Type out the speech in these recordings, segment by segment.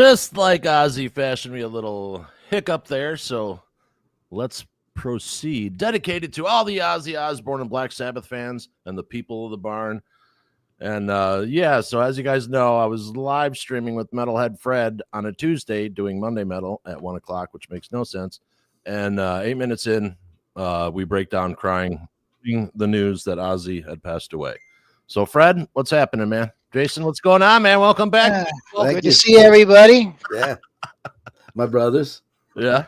Just like Ozzy fashioned me a little hiccup there, so let's proceed. Dedicated to all the Ozzy Ozbourne and Black Sabbath fans and the people of the barn. And so as you guys know, I was live streaming with Metalhead Fred on a Tuesday doing Monday Metal at 1 o'clock, which makes no sense. And 8 minutes in, we break down crying the news that Ozzy had passed away. So, Fred, what's happening, man? Jason, what's going on, man? Welcome back. Good to see everybody. Yeah. My brothers. Yeah.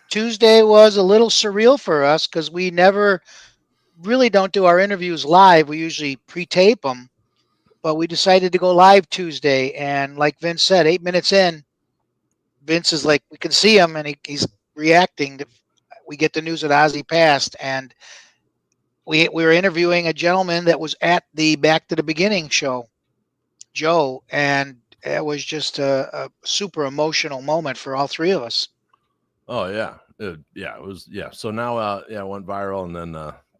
Tuesday was a little surreal for us because we never really don't do our interviews live. We usually pre-tape them, but we decided to go live Tuesday. And like Vince said, 8 minutes in, Vince is like, we can see him and he's reacting. We get the news that Ozzy passed, and we were interviewing a gentleman that was at the Back to the Beginning show, Joe, and it was just a super emotional moment for all three of us. Oh yeah. It was. Yeah. So now, it went viral, and then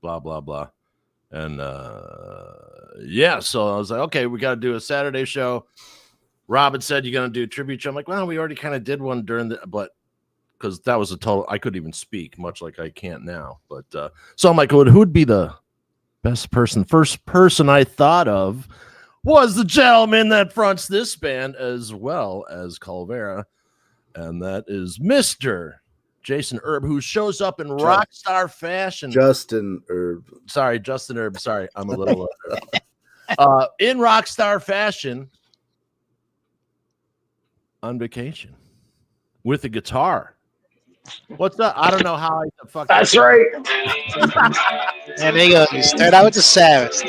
blah, blah, blah. And so I was like, okay, we got to do a Saturday show. Rob had said, you're going to do a tribute show. I'm like, well, we already kind of did one but because that was a total, I couldn't even speak, much like I can't now. But so I'm like, well, who would be the best person? First person I thought of was the gentleman that fronts this band as well as Calvera, and that is Mr. Jason Erb, who shows up in rock star fashion. Justin Erb. Sorry, I'm a little in rock star fashion on vacation with a guitar. What's up? I don't know how I fuck. That's right. And there you go. You start out with the Sabbath.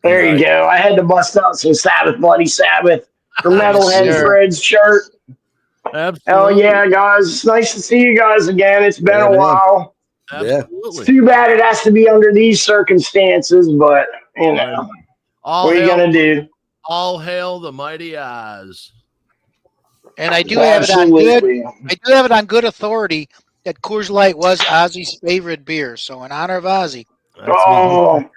There you go. I had to bust out some Sabbath, Bloody Sabbath for Metalhead Fred's shirt. Absolutely. Hell yeah, guys. It's nice to see you guys again. It's been a while. Absolutely. It's too bad it has to be under these circumstances, but, you know, what are you going to do? All hail the mighty Ozz. And I do have it on good authority that Coors Light was Ozzy's favorite beer. So in honor of Ozzy.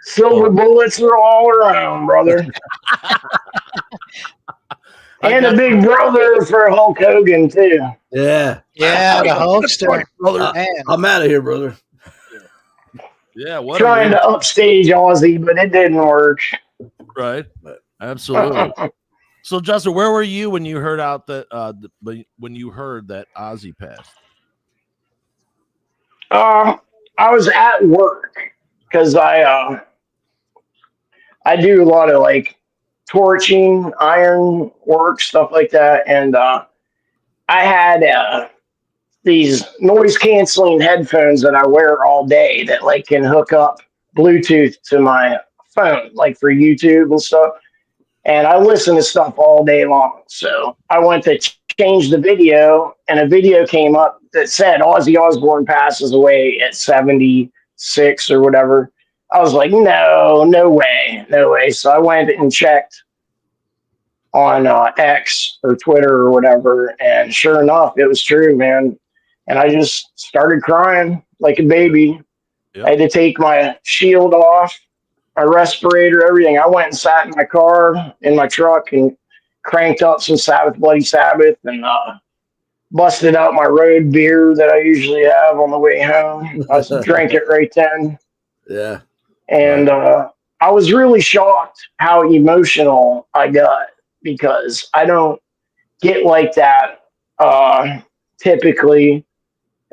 Silver bullets are all around, brother. And a big brother for Hulk Hogan, too. Yeah. Yeah, the Hulkster. I'm out of here, brother. Yeah. Trying to upstage Ozzy, but it didn't work. Right. Absolutely. So, Justin, where were you when you heard that Ozzy passed? I was at work because I do a lot of like torching, iron work, stuff like that, and I had these noise canceling headphones that I wear all day that like can hook up Bluetooth to my phone, like for YouTube and stuff. And I listen to stuff all day long. So I went to change the video, and a video came up that said Ozzy Ozbourne passes away at 76 or whatever. I was like, no way. So I went and checked on X or Twitter or whatever, and sure enough, it was true, man. And I just started crying like a baby. Yep. I had to take my shield off, my respirator, everything. I went and sat in my car, in my truck, and cranked up some Sabbath, Bloody Sabbath, and busted out my road beer that I usually have on the way home. I drank it right then. Yeah. And I was really shocked how emotional I got, because I don't get like that typically,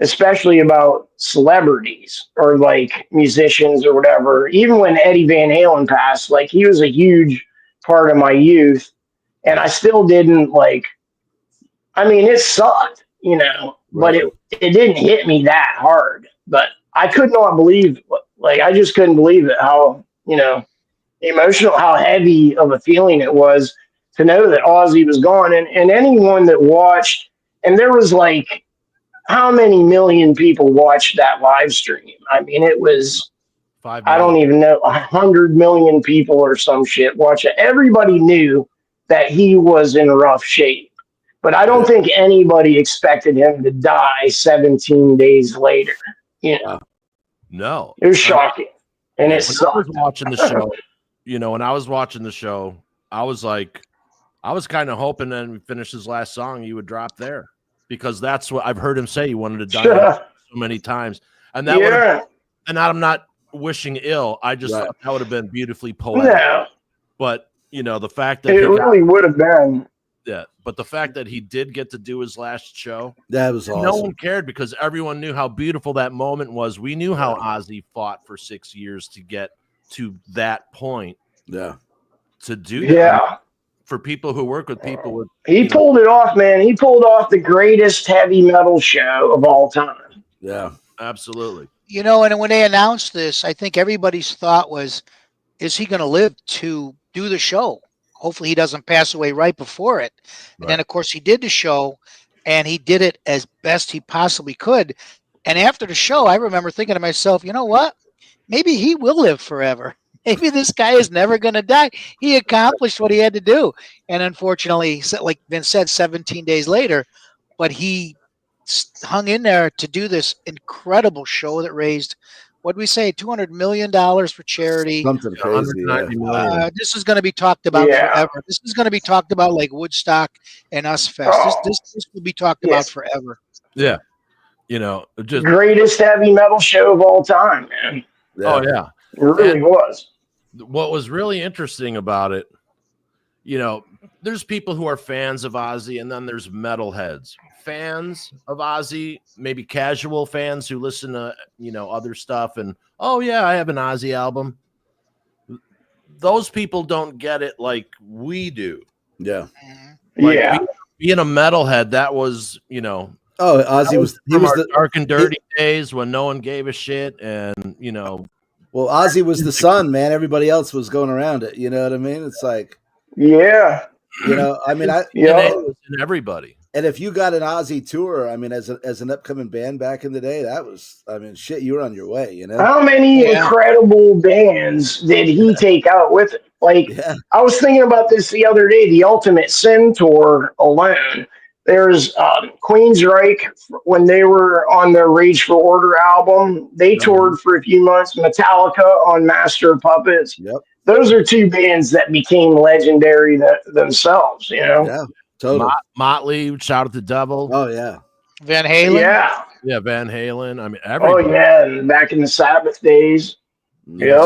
especially about celebrities or like musicians or whatever. Even when Eddie Van Halen passed, like he was a huge part of my youth, and I still didn't like, I mean, it sucked, you know, but it didn't hit me that hard. But I could not believe, like, I just couldn't believe it, how, you know, emotional, how heavy of a feeling it was to know that Ozzy was gone. And anyone that watched, and there was like, how many million people watched that live stream? I mean, it was, I don't even know, 100 million people or some shit watch it. Everybody knew that he was in rough shape. But I don't think anybody expected him to die 17 days later. You know, No, it was shocking, and it when I was sucked. watching the show, when I was watching the show, I was like, I was kind of hoping that we finish his last song, he would drop there, because that's what I've heard him say. He wanted to die so many times, and that would have. And I'm not wishing ill. I just thought that would have been beautifully poetic. Yeah. But the fact that it really would have been. Yeah, but the fact that he did get to do his last show, that was awesome. No one cared because everyone knew how beautiful that moment was. We knew how Ozzy fought for 6 years to get to that point. Yeah, to do that. Yeah, for people who work with people with, he pulled it off, man. He pulled off the greatest heavy metal show of all time. Yeah, absolutely. And when they announced this, I think everybody's thought was, is he going to live to do the show? Hopefully he doesn't pass away right before it. And then, of course, he did the show, and he did it as best he possibly could. And after the show, I remember thinking to myself, you know what? Maybe he will live forever. Maybe this guy is never going to die. He accomplished what he had to do. And unfortunately, like Vince said, 17 days later, but he hung in there to do this incredible show that raised, what did we say, $200 million for charity. Something crazy. This is going to be talked about forever. This is going to be talked about like Woodstock and Us Fest. This will be talked about forever. Yeah. Just greatest heavy metal show of all time, man. Yeah. Oh, yeah. It really was. What was really interesting about it, there's people who are fans of Ozzy, and then there's metalheads. Fans of Ozzy, maybe casual fans who listen to, other stuff, and, oh, yeah, I have an Ozzy album. Those people don't get it like we do. Yeah. Being a metalhead, that was, Oh, Ozzy was the dark and dirty days when no one gave a shit, and, Well, Ozzy was the sun, man. Everybody else was going around it. You know what I mean? It's like, everybody. And if you got an Ozzy tour, as an upcoming band back in the day, that was, shit, you were on your way. How many incredible bands did he take out with it? I was thinking about this the other day. The Ultimate Sin tour alone. There's Queensryche when they were on their Rage for Order album. They toured for a few months. Metallica on Master of Puppets. Yep. Those are two bands that became legendary themselves. Yeah, totally. Motley, Shout at the Devil. Oh yeah. Van Halen. Yeah, Van Halen. everybody. Oh yeah, back in the Sabbath days. Yeah.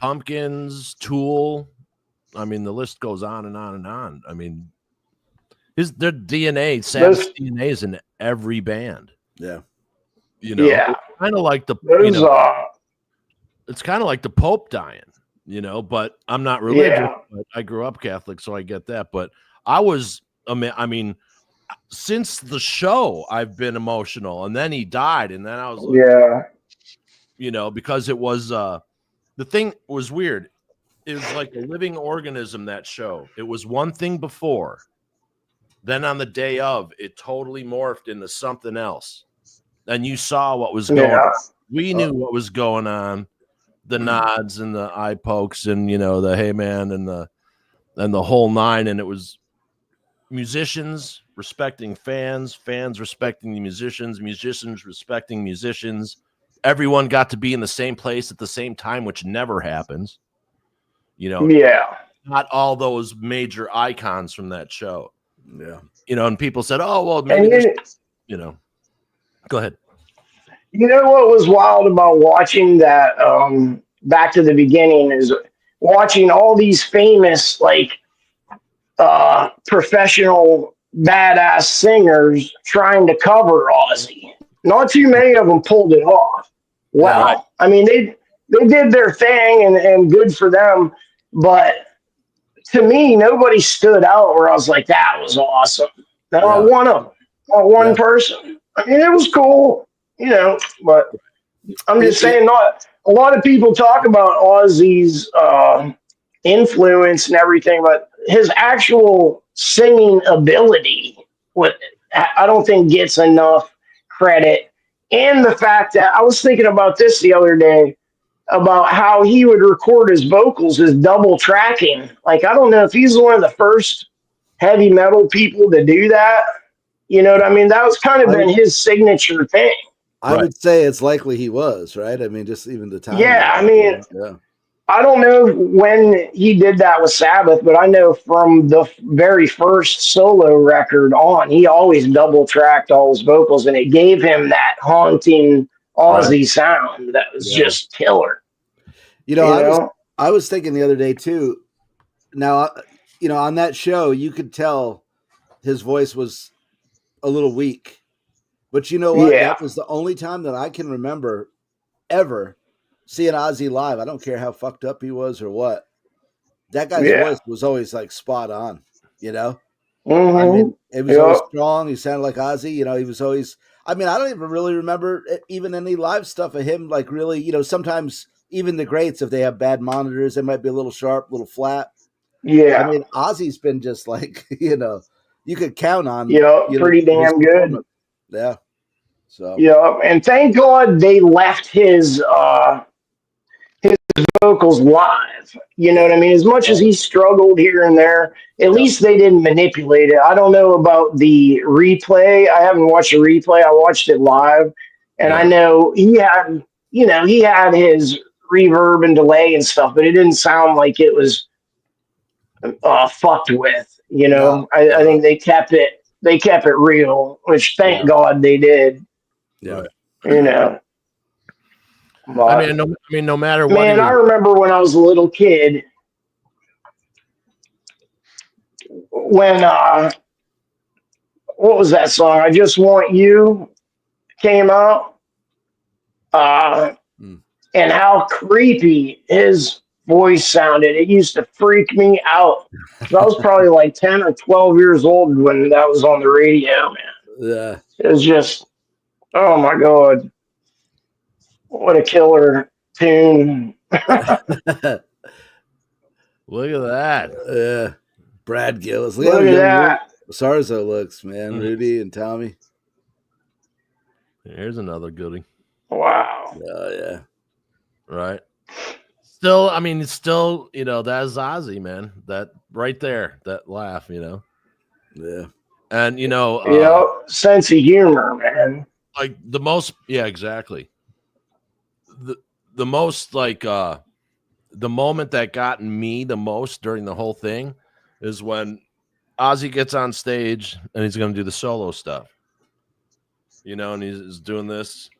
Pumpkins, Tool. The list goes on and on and on. Their DNA, Sabbath DNA is in every band. Yeah. Kind of like the it's kind of like the Pope dying, but I'm not religious, but I grew up Catholic, so I get that. But I was, since the show, I've been emotional, and then he died, and then I was like, because it was the thing was weird. It was like a living organism, that show. It was one thing before. Then on the day of, it totally morphed into something else. And you saw what was going on. We knew what was going on. The nods and the eye pokes and, the hey man and the whole nine. And it was musicians respecting fans, fans respecting the musicians, musicians respecting musicians. Everyone got to be in the same place at the same time, which never happens. Not all those major icons from that show. Yeah. And people said, oh, well, maybe go ahead. You know what was wild about watching that back to the beginning is watching all these famous, professional badass singers trying to cover Ozzy. Not too many of them pulled it off. Wow. They did their thing and good for them, but to me, nobody stood out where I was like, that was awesome. Not one of them. Not one person. It was cool, but I'm just saying, not a lot of people talk about Ozzy's influence and everything, but his actual singing ability, I don't think gets enough credit. And the fact that I was thinking about this the other day, about how he would record his vocals as double tracking. I don't know if he's one of the first heavy metal people to do that. You know what I mean? That was kind of been his signature thing. I would say it's likely he was, right? I mean, just even the time. Yeah, I mean, yeah. I don't know when he did that with Sabbath, but I know from the very first solo record on, he always double tracked all his vocals, and it gave him that haunting Ozzy sound that was just killer. You know, I was thinking the other day too. Now, you know, on that show, you could tell his voice was a little weak, but you know what? Yeah. That was the only time that I can remember ever seeing Ozzy live. I don't care how fucked up he was or what. That guy's voice was always like spot on, you know? I mean, it was always strong. He sounded like Ozzy, you know, he was always, I mean, I don't even really remember even any live stuff of him, like really, you know, sometimes even the greats, if they have bad monitors, they might be a little sharp, a little flat. Yeah. I mean, Ozzy's been just like, you know, you could count on, pretty damn good. Yeah. So, and thank God they left his vocals live. You know what I mean? As much as he struggled here and there, at least they didn't manipulate it. I don't know about the replay. I haven't watched the replay. I watched it live, and I know he had, he had his reverb and delay and stuff, but it didn't sound like it was fucked with. I think they kept it real, which thank God they did. Yeah. But, no matter what. Man, I remember when I was a little kid, when what was that song? I Just Want You came out, and how creepy his voice sounded. It used to freak me out. I was probably like 10 or 12 years old when that was on the radio, man. Yeah. It was just, oh my God, what a killer tune. Look at that. Yeah. Brad Gillis. Look at that. Sarzo looks, man. Rudy and Tommy. Here's another goodie. Wow. Oh, yeah. Right. Still, it's still, that's Ozzy, man. That right there, that laugh, Yeah. And, sense of humor, man. Like the most, yeah, exactly. The most, like, the moment that got me the most during the whole thing is when Ozzy gets on stage and he's going to do the solo stuff, and he's doing this,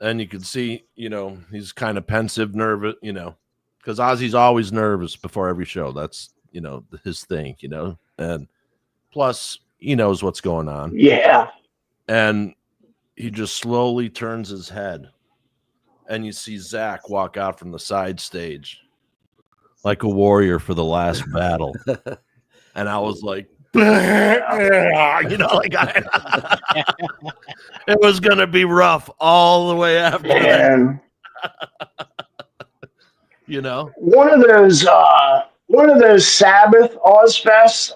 and you can see, he's kind of pensive, nervous, because Ozzy's always nervous before every show. That's, his thing, and plus he knows what's going on. Yeah. And he just slowly turns his head, and you see Zach walk out from the side stage like a warrior for the last battle. And I was like, it was going to be rough all the way after that. One of those Sabbath Ozfests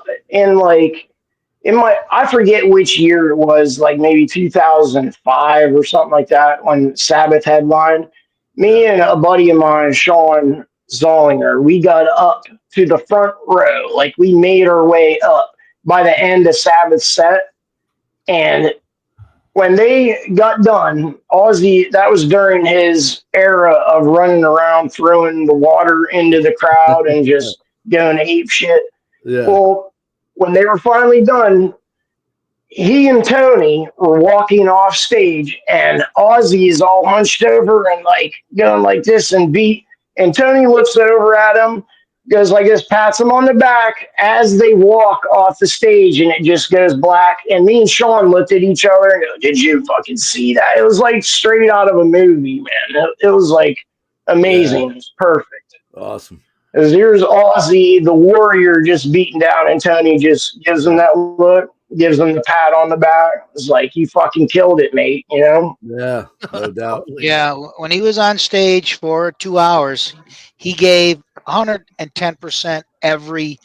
I forget which year it was, like maybe 2005 or something like that, when Sabbath headlined. Me and a buddy of mine, Sean Zollinger, we got up to the front row, like we made our way up by the end of Sabbath's set. And when they got done, Ozzy, that was during his era of running around throwing the water into the crowd and just going ape shit. Yeah. Well, when they were finally done, he and Tony were walking off stage, and Ozzy is all hunched over and like going like this and beat. And Tony looks over at him, goes like this, pats him on the back as they walk off the stage, and it just goes black. And me and Sean looked at each other and go, "Did you fucking see that?" It was like straight out of a movie, man. It was like amazing. Yeah. It was perfect. Awesome. Because here's Ozzy, the warrior, just beating down, and Tony just gives him that look, gives him the pat on the back. It's like, you fucking killed it, mate, Yeah, no doubt. Yeah, when he was on stage for 2 hours, he gave 110% every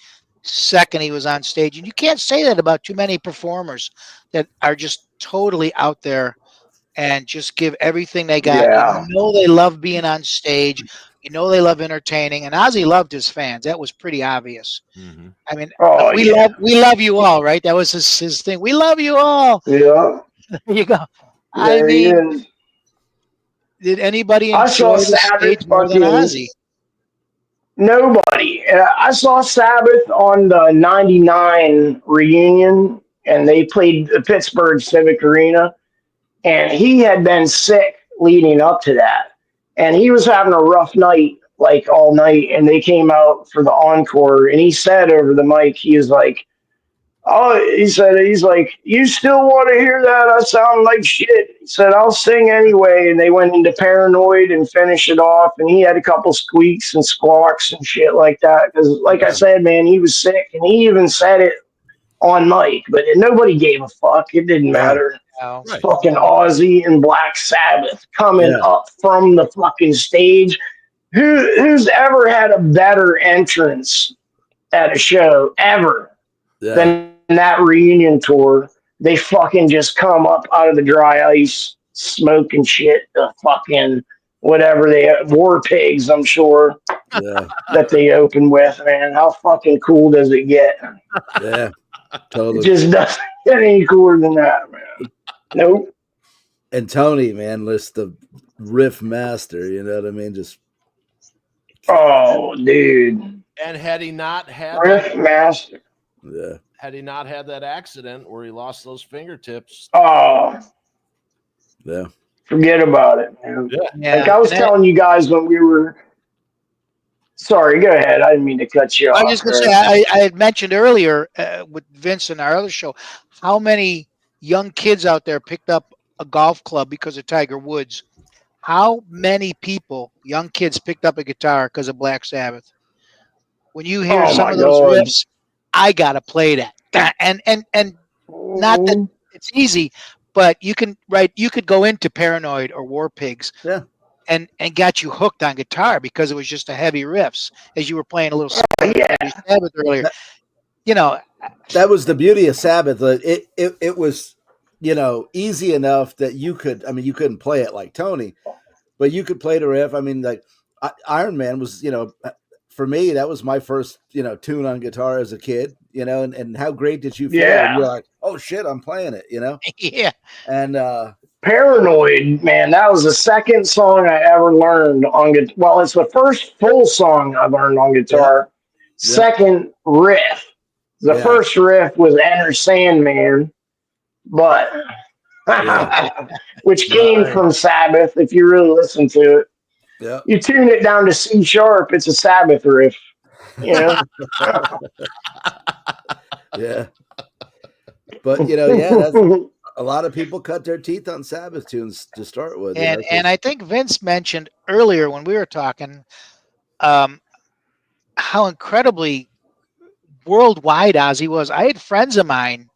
second he was on stage. And you can't say that about too many performers that are just totally out there and just give everything they got. Yeah. They love being on stage, You know they love entertaining, and Ozzy loved his fans. That was pretty obvious. Mm-hmm. I mean, Oh, we love you all, right? That was his thing. We love you all. Yeah. There you go. I There he mean, is. did anybody I saw enjoy the Sabbath stage more than fucking Ozzy? nobody. I saw Sabbath on the '99 reunion, and they played the Pittsburgh Civic Arena, and he had been sick leading up to that, and he was having a rough night like all night, and they came out for the encore, and he said over the mic, he was like, oh, he's like, you still want to hear that? I sound like shit. He said, I'll sing anyway. And they went into Paranoid and finished it off. And he had a couple squeaks and squawks and shit like that. Because, like I said, man, he was sick. And he even said it on mic, but nobody gave a fuck. It didn't matter. No. It's fucking Ozzy and Black Sabbath coming up from the fucking stage. Who's ever had a better entrance at a show ever than that reunion tour? They fucking just come up out of the dry ice, smoking shit, the fucking whatever they war pigs, I'm sure, that they open with, man. How fucking cool does it get? Yeah, totally. It just doesn't get any cooler than that, man. Nope. And Tony, man, was the riff master, you know what I mean? Just oh, dude. And had he not had riff master. Yeah. Had he not had that accident where he lost those fingertips. Oh. Yeah. Forget about it, man. Yeah. Like I was telling you guys when we were. Sorry, go ahead. I didn't mean to cut you off. I was just going to say, I had mentioned earlier with Vince in our other show, how many young kids out there picked up a golf club because of Tiger Woods. How many people, young kids, picked up a guitar because of Black Sabbath? When you hear some of those riffs, I gotta play that. And not that it's easy, but you can you could go into Paranoid or War Pigs, and got you hooked on guitar because it was just a heavy riffs as you were playing a little Sabbath earlier. You know, that was the beauty of Sabbath. It was, you know, easy enough that you could. I mean, you couldn't play it like Tony, but you could play the riff. I mean, like Iron Man was, you know, for me that was my first, you know, tune on guitar as a kid. You know, and how great did you feel? Yeah. And you're like, oh shit, I'm playing it. You know. Yeah. And Paranoid, man, that was the second song I ever learned on guitar. Well, it's the first full song I learned on guitar. Yeah. Second riff. The first riff was Enter Sandman, but which came from Sabbath. If you really listen to it, you tune it down to C sharp. It's a Sabbath riff. You know. Yeah. But you know, that's, a lot of people cut their teeth on Sabbath tunes to start with. And I think Vince mentioned earlier when we were talking how incredibly worldwide Ozzy was. I had friends of mine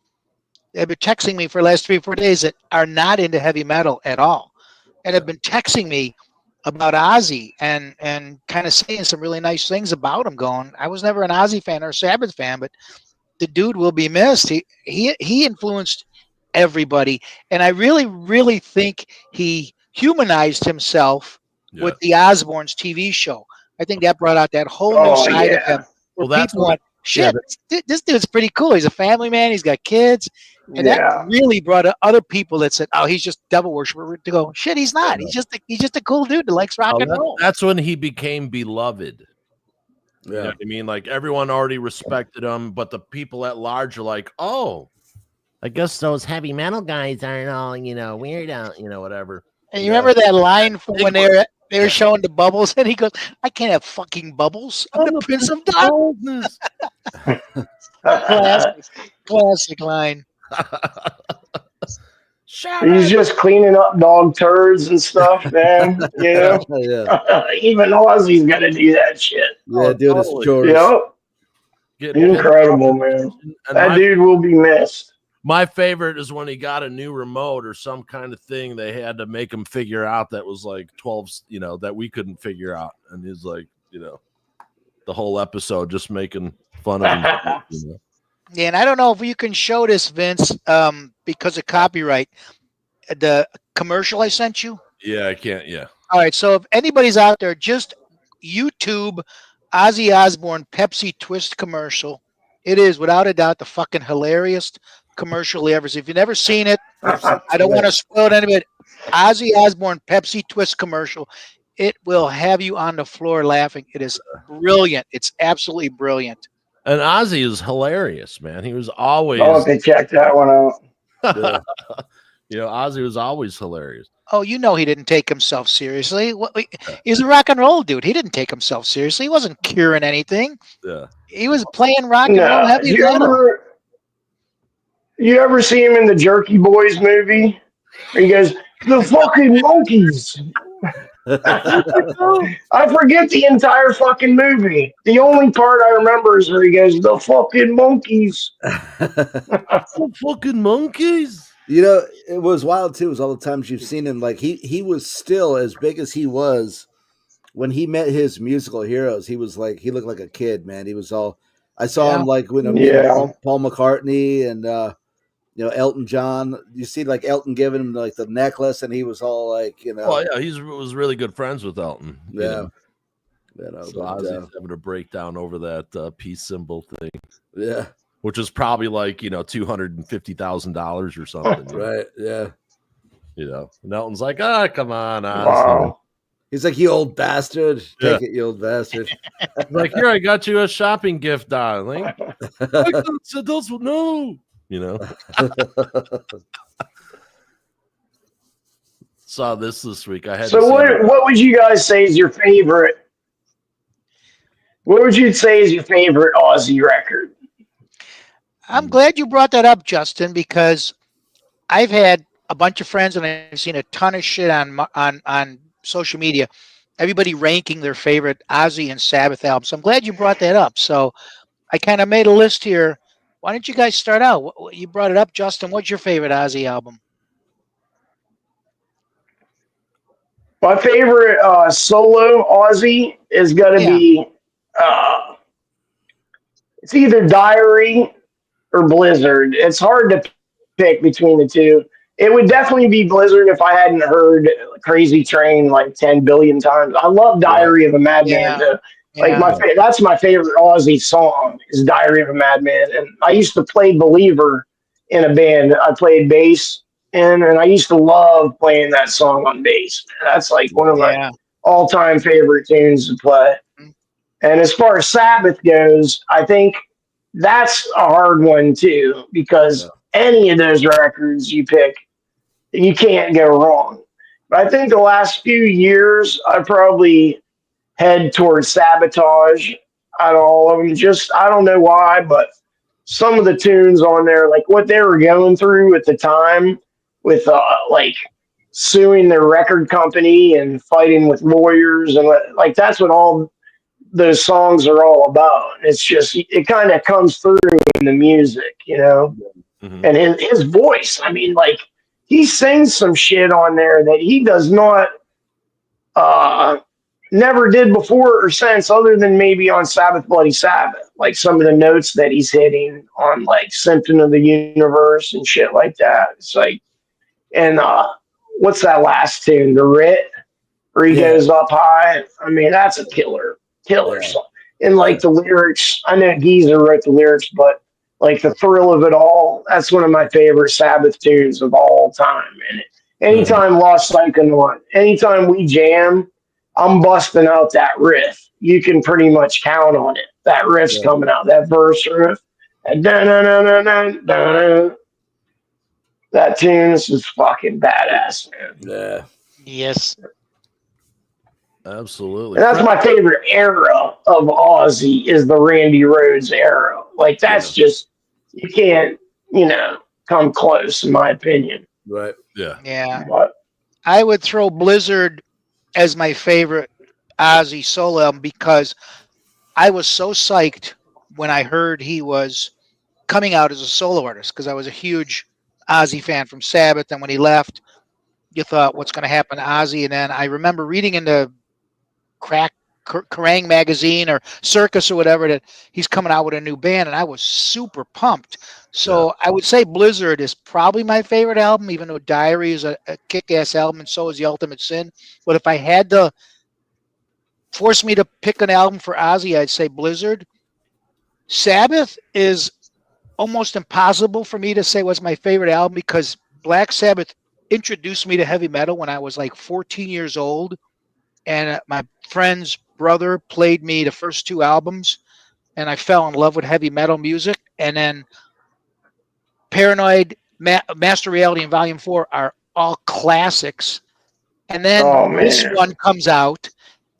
that have been texting me for the last 3-4 days that are not into heavy metal at all and have been texting me about Ozzy and kind of saying some really nice things about him, going, I was never an Ozzy fan or a Sabbath fan, but the dude will be missed. He influenced everybody, and I really think he humanized himself with the Ozbournes TV show. I think that brought out that whole new side of him. Well, people went, shit, this dude's pretty cool. He's a family man. He's got kids. And that really brought other people that said, oh, he's just devil worshiper, to go, shit, he's not. He's just a cool dude that likes rock and roll. That's when he became beloved. Yeah. You know what I mean? Like, everyone already respected him, but the people at large are like, oh, I guess those heavy metal guys aren't all, you know, weird out, you know, whatever. And you remember that line from when they were showing the bubbles, and he goes, I can't have fucking bubbles. I'm the Prince of Darkness. Classic line. He's just cleaning up dog turds and stuff, man. You know? Even Ozzy's gonna do that shit. Yeah, dude, it's chores. Yep. Incredible, man. That dude will be missed. My favorite is when he got a new remote or some kind of thing they had to make him figure out that was like 12, you know, that we couldn't figure out. And he's like, you know, the whole episode just making fun of him. You know? Yeah, and I don't know if you can show this, Vince, because of copyright. The commercial I sent you? Yeah, I can't. Yeah. All right. So if anybody's out there, just YouTube Ozzy Osbourne Pepsi Twist commercial. It is without a doubt the fucking hilarious commercial ever. So if you've never seen it, I don't want to spoil it anyway. Ozzy Osbourne Pepsi Twist commercial. It will have you on the floor laughing. It is brilliant. It's absolutely brilliant. And Ozzy is hilarious, man. He was always. I'll have to check that one out. Ozzy was always hilarious. Oh, you know he didn't take himself seriously. He's a rock and roll dude. He didn't take himself seriously. He wasn't curing anything. Yeah. He was playing rock and roll heavy metal. You ever see him in the Jerky Boys movie? He goes, the fucking monkeys. I forget the entire fucking movie. The only part I remember is where he goes, the fucking monkeys. The fucking monkeys. It was wild too, was all the times you've seen him. Like he was still as big as he was when he met his musical heroes. He was like, he looked like a kid, man. He was all, I saw him like when Paul McCartney and Elton John. You see like Elton giving him like the necklace, and he was all like, Oh yeah, he was really good friends with Elton. Yeah. So Ozzy's having a breakdown over that peace symbol thing. Yeah. Which is probably like, $250,000 or something. Right. Yeah. And Elton's like, come on, Oz. Wow. He's like, you old bastard. Take it, you old bastard. Like, here, I got you a shopping gift, darling. Those no. Saw this week. I had. So what would you guys say is your favorite? What would you say is your favorite Ozzy record? I'm glad you brought that up, Justin, because I've had a bunch of friends and I've seen a ton of shit on social media. Everybody ranking their favorite Ozzy and Sabbath albums. So I'm glad you brought that up. So I kind of made a list here. Why don't you guys start out? You brought it up, Justin. What's your favorite Ozzy album? My favorite solo Ozzy is going to be it's either Diary or Blizzard. It's hard to pick between the two. It would definitely be Blizzard if I hadn't heard Crazy Train like 10 billion times. I love Diary of a Madman. That's my favorite Ozzy song is Diary of a Madman. And I used to play Believer in a band. I played bass and I used to love playing that song on bass. That's like one of my all-time favorite tunes to play. And as far as Sabbath goes, I think that's a hard one too, because any of those records you pick, you can't go wrong. But I think the last few years, I probably head towards Sabotage out of all of them. Just, I don't know why, but some of the tunes on there, like what they were going through at the time with like suing their record company and fighting with lawyers, and like that's what all those songs are all about. It's just, it kind of comes through in the music, and his voice. I mean, like he sings some shit on there that he does not, never did before or since, other than maybe on Sabbath Bloody Sabbath, like some of the notes that he's hitting on like Symptom of the Universe and shit like that. It's like, and what's that last tune, the Writ, where he goes up high? I mean, that's a killer song. And like the lyrics, I know Geezer wrote the lyrics, but like the thrill of it all, that's one of my favorite Sabbath tunes of all time. And anytime Lost Psychonaut, anytime we jam, I'm busting out that riff. You can pretty much count on it. That riff's coming out, that verse riff. That tune is just fucking badass, man. Yeah. Yes. Absolutely. And that's my favorite era of Ozzy is the Randy Rhoads era. Like that's just, you can't, come close in my opinion. Right. Yeah. Yeah. But I would throw Blizzard as my favorite Ozzy solo album because I was so psyched when I heard he was coming out as a solo artist because I was a huge Ozzy fan from Sabbath. And when he left, you thought, what's going to happen to Ozzy? And then I remember reading in the Kerrang magazine or Circus or whatever that he's coming out with a new band, and I was super pumped. So I would say Blizzard is probably my favorite album, even though Diary is a kick-ass album and so is The Ultimate Sin. But if I had to force me to pick an album for Ozzy, I'd say Blizzard. Sabbath is almost impossible for me to say what's my favorite album because Black Sabbath introduced me to heavy metal when I was like 14 years old. And my friend's brother played me the first 2 albums, and I fell in love with heavy metal music. And then Paranoid, Master Reality, and Volume 4 are all classics. And then this one comes out,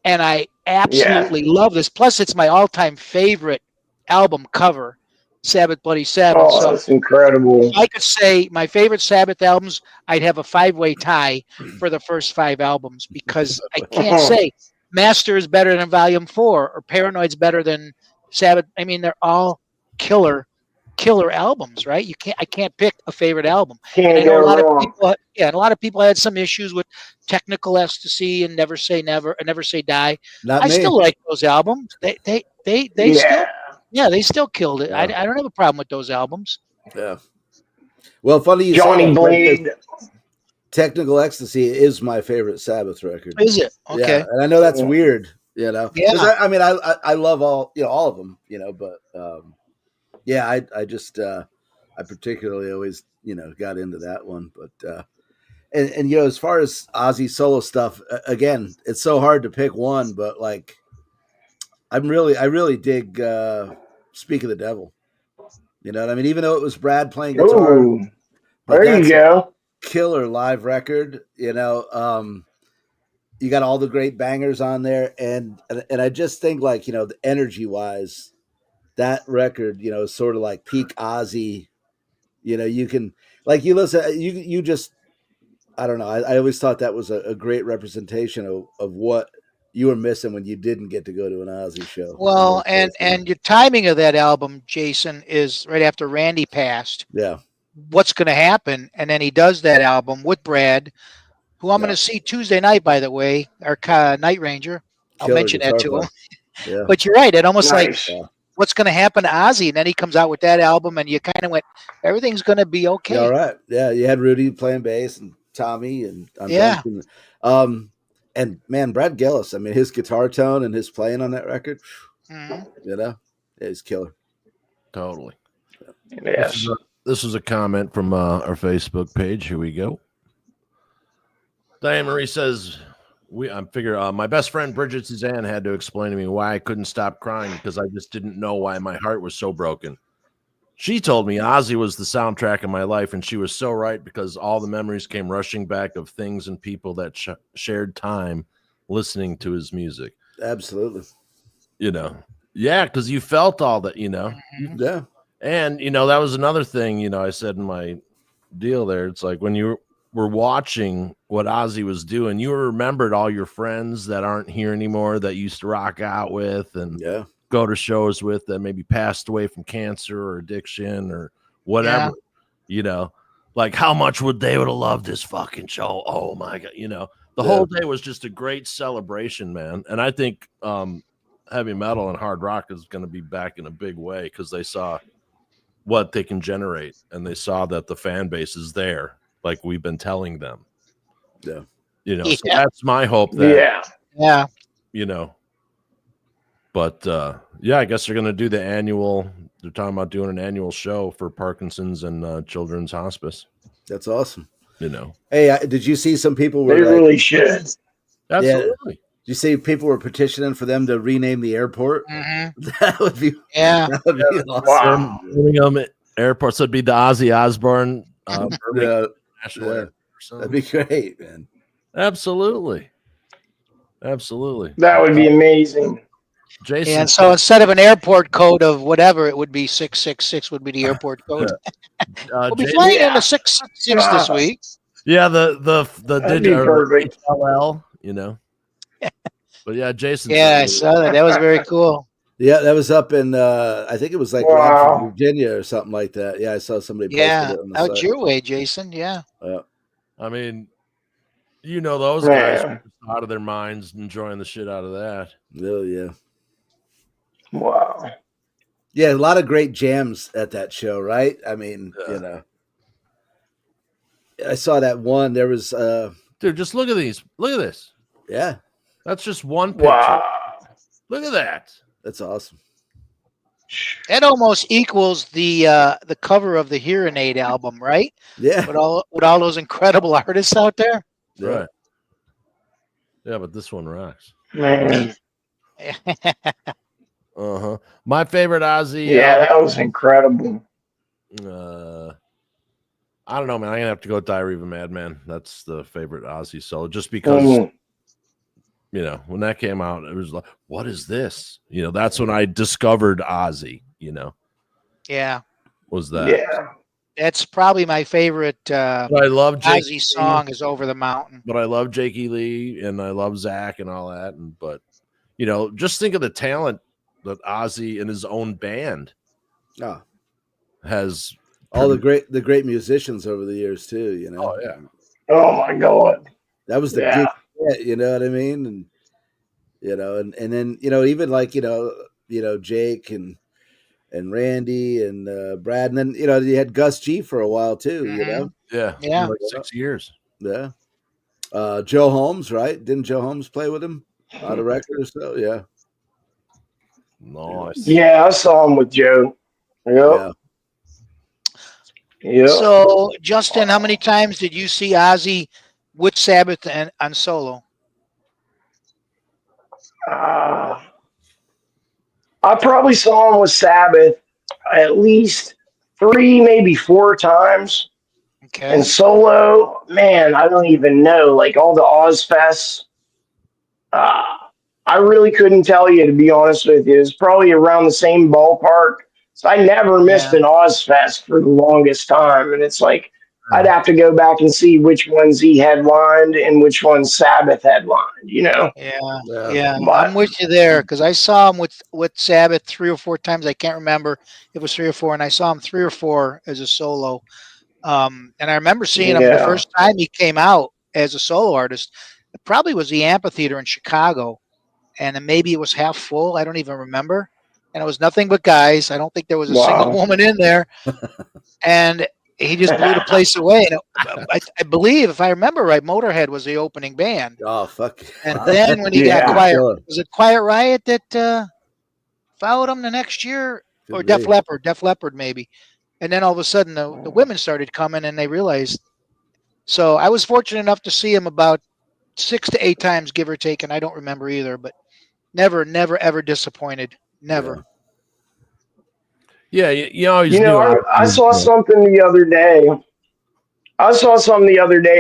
and I absolutely love this. Plus, it's my all-time favorite album cover, Sabbath Bloody Sabbath. Oh, that's incredible. If I could say my favorite Sabbath albums, I'd have a 5-way tie for the first 5 albums because I can't say Master is better than Volume 4 or Paranoid's better than Sabbath. I mean, they're all killer albums, right? I can't pick a favorite album. And I know a lot of people, and a lot of people had some issues with Technical Ecstasy and Never Say Never and Never Say Die. I still like those albums. They still, they still killed it. I don't have a problem with those albums. Yeah. Well, funny you Johnny Blade. Technical Ecstasy is my favorite Sabbath record. Is it? Okay. Yeah, and I know that's weird, you know. Yeah. I mean, I love all of them, you know, but yeah, I just I particularly always, you know, got into that one. But and you know, as far as Ozzy solo stuff, again, it's so hard to pick one, but like I really dig Speak of the Devil. You know what I mean? Even though it was Brad playing guitar. Ooh, there you go. Killer live record, you know. You got all the great bangers on there, and I just think, like, you know, the energy wise, that record, you know, is sort of like peak Ozzy. You know, you can, like, you listen, you just, I don't know. I always thought that was a great representation of what you were missing when you didn't get to go to an Ozzy show. Well, and your timing of that album, Jason, is right after Randy passed. Yeah. What's going to happen? And then he does that album with Brad, who I'm going to see Tuesday night, by the way, our Night Ranger. I'll mention that to him. Yeah. But you're right. It almost like what's going to happen to Ozzy? And then he comes out with that album, and you kind of went, everything's going to be okay. All right. Yeah. You had Rudy playing bass and Tommy and and man, Brad Gillis. I mean, his guitar tone and his playing on that record, you know, is killer. Totally. Yes. This was a comment from our Facebook page. Here we go. Diane Marie says, my best friend Bridget Suzanne had to explain to me why I couldn't stop crying because I just didn't know why my heart was so broken. She told me Ozzy was the soundtrack of my life, and she was so right because all the memories came rushing back of things and people that shared time listening to his music. Absolutely. You know, yeah, because you felt all that, you know. Yeah. And, you know, that was another thing, you know, I said in my deal there. It's like when you were watching what Ozzy was doing, you remembered all your friends that aren't here anymore that you used to rock out with and go to shows with that maybe passed away from cancer or addiction or whatever, you know, like how much would have loved this fucking show? Oh my God. You know, the whole day was just a great celebration, man. And I think heavy metal and hard rock is going to be back in a big way because they saw what they can generate and they saw that the fan base is there, like we've been telling them. Yeah. You know, so that's my hope that, you know, but I guess they're going to do they're talking about doing an annual show for Parkinson's and Children's Hospice. That's awesome. You know, hey, did you see some people were really should. Absolutely. Did you see people were petitioning for them to rename the airport? That would be that would be awesome. Wow. Airport, so it'd be the Ozzy Osbourne National That'd be great, man. Absolutely. That would be amazing. Jason. And so instead of an airport code of whatever, it would be 666 would be the airport code. We'll be flying in the 666 this week. Yeah, the digit LL, you know. But yeah, Jason. Yeah, I saw that. That was very cool. Yeah, that was up in I think it was like Rockford, Virginia or something like that. Yeah, I saw somebody posted it on the out site. your way, Jason. Yeah. I mean, you know, those guys are out of their minds enjoying the shit out of that. Oh, yeah. Wow. Yeah, a lot of great jams at that show, right? I mean, you know. I saw that one. There was dude, just look at these. Look at this. Yeah. That's just one picture. Wow. Look at that. That's awesome. That almost equals the cover of the Hearing Aid album, right? Yeah. With all those incredible artists out there. Yeah. Right. Yeah, but this one rocks. Man. My favorite Ozzy. Yeah, that was incredible. I don't know, man. I'm gonna have to go with Diary of a Madman. That's the favorite Ozzy solo, just because you know, when that came out, it was like, what is this? You know, that's when I discovered Ozzy, you know. Yeah. Was that? Yeah. That's probably my favorite But I love Ozzy song is Over the Mountain. But I love Jakey Lee and I love Zach and all that. But you know, just think of the talent that Ozzy in his own band has. All the great musicians over the years too, you know. Oh yeah. Oh my God. That was the gig, you know what I mean? And you know, and then, you know, even like, you know, Jake and Randy and Brad, and then, you know, you had Gus G for a while too, you know. Yeah. Like 6 years. Yeah. Joe Holmes, right? Didn't Joe Holmes play with him on a record or so? Yeah. Nice. Yeah, I saw him with Joe. Yep. Yeah. So, Justin, how many times did you see Ozzy with Sabbath and on solo? I probably saw him with Sabbath at least 3, maybe 4 times. Okay. And solo, man, I don't even know. Like all the Oz fests, I really couldn't tell you, to be honest with you. It's probably around the same ballpark. So I never missed an Oz fest for the longest time. And it's like, I'd have to go back and see which ones he headlined and which ones Sabbath headlined, you know? Yeah. I'm with you there because I saw him with Sabbath 3 or 4 times. I can't remember if it was 3 or 4, and I saw him 3 or 4 as a solo. And I remember seeing him the first time he came out as a solo artist. It probably was the amphitheater in Chicago, and then maybe it was half full. I don't even remember. And it was nothing but guys. I don't think there was a single woman in there. And he just blew the place away. And I believe, if I remember right, Motorhead was the opening band. Oh, fuck. And then when he got Quiet, was it Quiet Riot that followed him the next year? Or Def Leppard maybe. And then all of a sudden the women started coming and they realized. So I was fortunate enough to see him about 6 to 8 times, give or take, and I don't remember either, but never, ever disappointed. Never. Yeah, you always you know, knew I saw something the other day.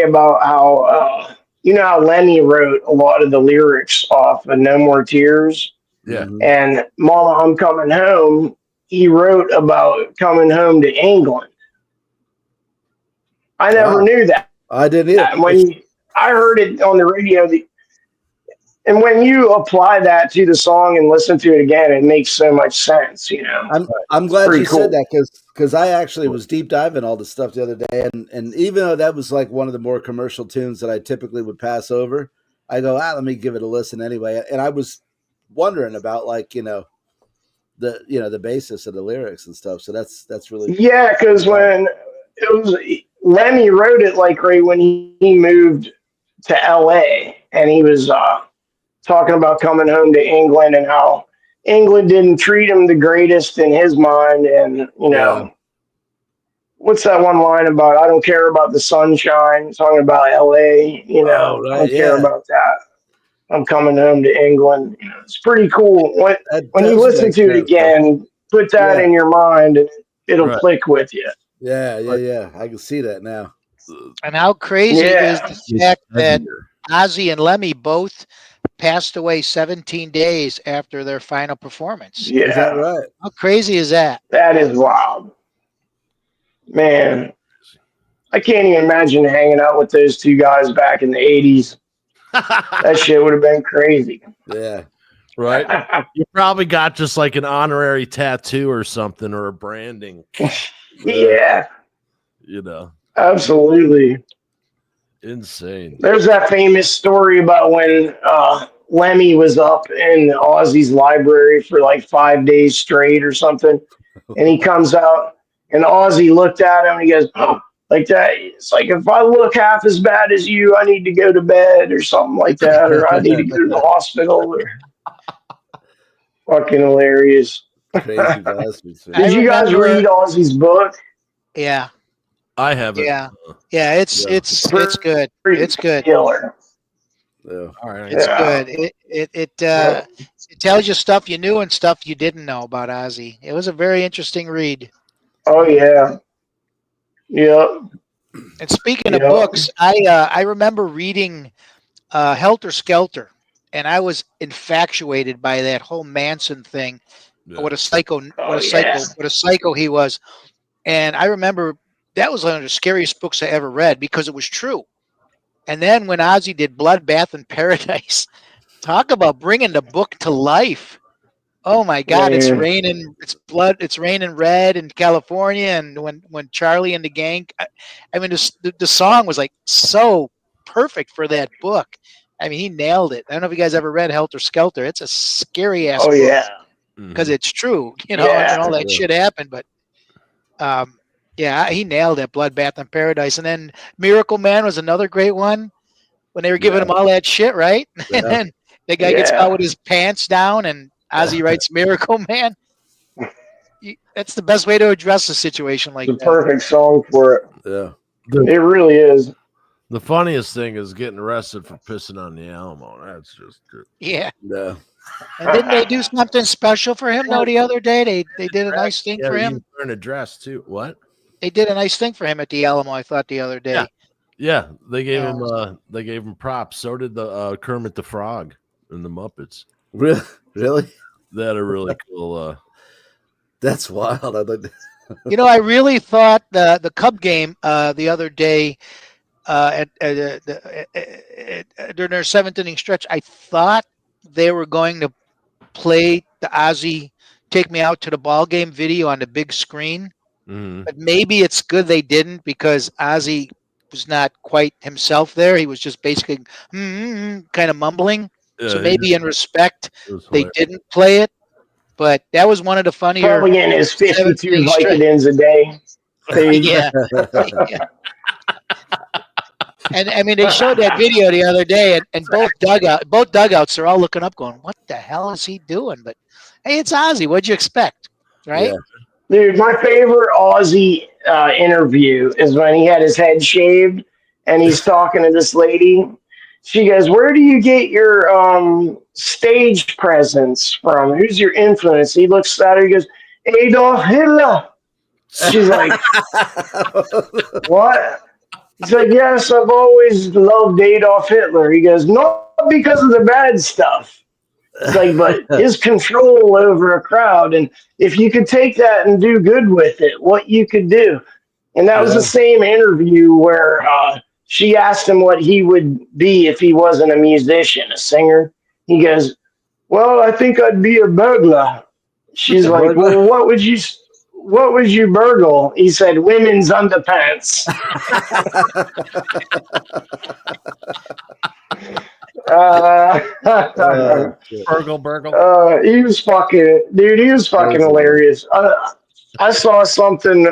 About how, you know, how Lemmy wrote a lot of the lyrics off of No More Tears. Yeah. And Mama, I'm Coming Home, he wrote about coming home to England. I never knew that. I didn't either. When I heard it on the radio, and when you apply that to the song and listen to it again, it makes so much sense, you know. I'm glad you said that because I actually was deep diving all the stuff the other day, and even though that was like one of the more commercial tunes that I typically would pass over, I go, let me give it a listen anyway. And I was wondering about, like, you know, the basis of the lyrics and stuff. So that's really because when it was Lemmy wrote it like right when he moved to LA, and he was talking about coming home to England and how England didn't treat him the greatest in his mind. And, you know, what's that one line about? I don't care about the sunshine, talking about LA, you know, I don't care about that. I'm coming home to England. You know, it's pretty cool. When you listen to it again, put that in your mind and it'll click with you. Yeah. I can see that now. And how crazy is the fact that Ozzy and Lemmy both passed away 17 days after their final performance? Yeah. Is that right? How crazy is that? That is wild. Man, I can't even imagine hanging out with those two guys back in the 80s. That shit would have been crazy. Yeah. Right? You probably got just like an honorary tattoo or something, or a branding. Yeah. You know. Absolutely. Insane. There's that famous story about when Lemmy was up in Ozzy's library for like 5 days straight or something. And he comes out and Ozzy looked at him and he goes, oh, like that. It's like, if I look half as bad as you, I need to go to bed or something like that. Or I need to go to the hospital. Fucking hilarious. Crazy bastards. Did you guys read Ozzy's book? Yeah. I haven't. Yeah. Yeah, it's good. It's good. Killer. Yeah. All right. It's good. It tells you stuff you knew and stuff you didn't know about Ozzy. It was a very interesting read. Oh yeah. Yep. And speaking of books, I remember reading Helter Skelter, and I was infatuated by that whole Manson thing. Yeah. What a psycho he was. And I remember that was one of the scariest books I ever read because it was true. And then when Ozzy did Bloodbath in Paradise, talk about bringing the book to life. Oh my God, it's raining red in California, and when Charlie and the gang, I mean, the song was like so perfect for that book. I mean, he nailed it. I don't know if you guys ever read Helter Skelter. It's a scary ass book. Yeah. Because it's true, and all that shit happened. But yeah, he nailed it. Bloodbath in Paradise, and then Miracle Man was another great one when they were giving him all that shit, right? Yeah. And then the guy gets caught with his pants down, and Ozzy writes Miracle Man. That's the best way to address a situation like that. that. Perfect song for it. Yeah. It really is. The funniest thing is getting arrested for pissing on the Alamo. That's just good. Yeah. Yeah. And didn't they do something special for him though the other day? They did a nice thing for him. Wearing a dress too. What? They did a nice thing for him at the Alamo, I thought, the other day. Yeah. They gave him props. So did the Kermit the Frog and the Muppets. Really? They had a really cool That's wild. I really thought the Cub game the other day during their seventh inning stretch, I thought they were going to play the Ozzy "Take Me Out to the Ball Game" video on the big screen, but maybe it's good they didn't because Ozzy was not quite himself there. He was just basically kind of mumbling. So maybe in respect, they didn't play it. But that was one of the funnier. Probably getting his 52 Vicodins a day. Yeah. And I mean, they showed that video the other day, and both dugouts are all looking up, going, "What the hell is he doing?" But hey, it's Ozzy. What'd you expect, right? Yeah. Dude, my favorite Ozzy interview is when he had his head shaved and he's talking to this lady. She goes, "Where do you get your stage presence from? Who's your influence?" He looks at her. He goes, "Adolf Hitler." She's like, "What?" He's like, "Yes, I've always loved Adolf Hitler." He goes, "Not because of the bad stuff." It's like, but his control over a crowd, and if you could take that and do good with it, what you could do. And that was the same interview where she asked him what he would be if he wasn't a musician, a singer. He goes, "Well, I think I'd be a burglar." She's like, "Well, what would you burgle?" He said, "Women's underpants." Burgle. He was fucking hilarious. I saw something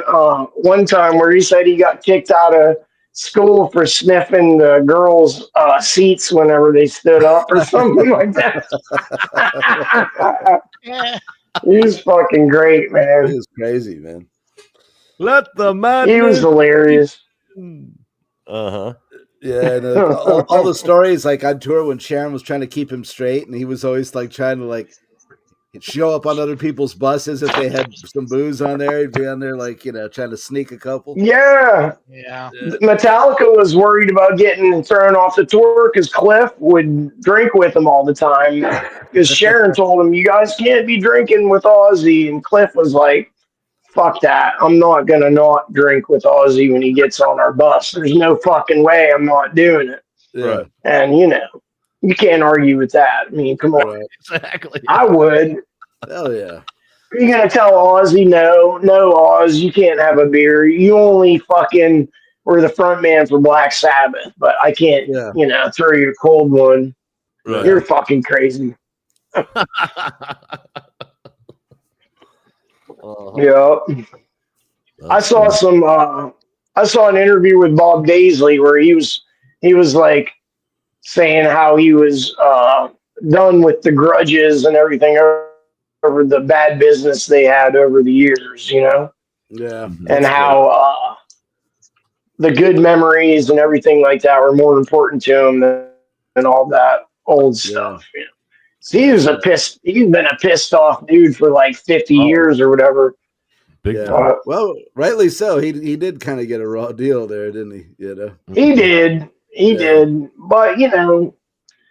one time where he said he got kicked out of school for sniffing the girls' seats whenever they stood up or something like that. He was fucking great, man. He was crazy, man. Let the man. He was hilarious. Uh-huh. Yeah, and all the stories like on tour when Sharon was trying to keep him straight, and he was always like trying to like show up on other people's buses if they had some booze on there. He'd be on there like trying to sneak a couple. Yeah. Metallica was worried about getting thrown off the tour because Cliff would drink with him all the time. Because Sharon told him, "You guys can't be drinking with Ozzy," and Cliff was like, "Fuck that. I'm not going to not drink with Ozzy when he gets on our bus. There's no fucking way I'm not doing it." Yeah. And, you can't argue with that. I mean, come on. Right. Exactly. I would. Hell yeah. Are you going to tell Ozzy, no, Oz, you can't have a beer. You only fucking were the front man for Black Sabbath, but I can't, throw you a cold one. Right. You're fucking crazy. Yeah. I saw an interview with Bob Daisley where he was like saying how he was done with the grudges and everything over the bad business they had over the years, you know, Yeah. and how the good memories and everything like that were more important to him than all that old stuff. You know? So he's been a pissed off dude for like 50 years or whatever. Big time. Well, rightly so. He did kind of get a raw deal there, didn't he? You know, he did. He did. But you know,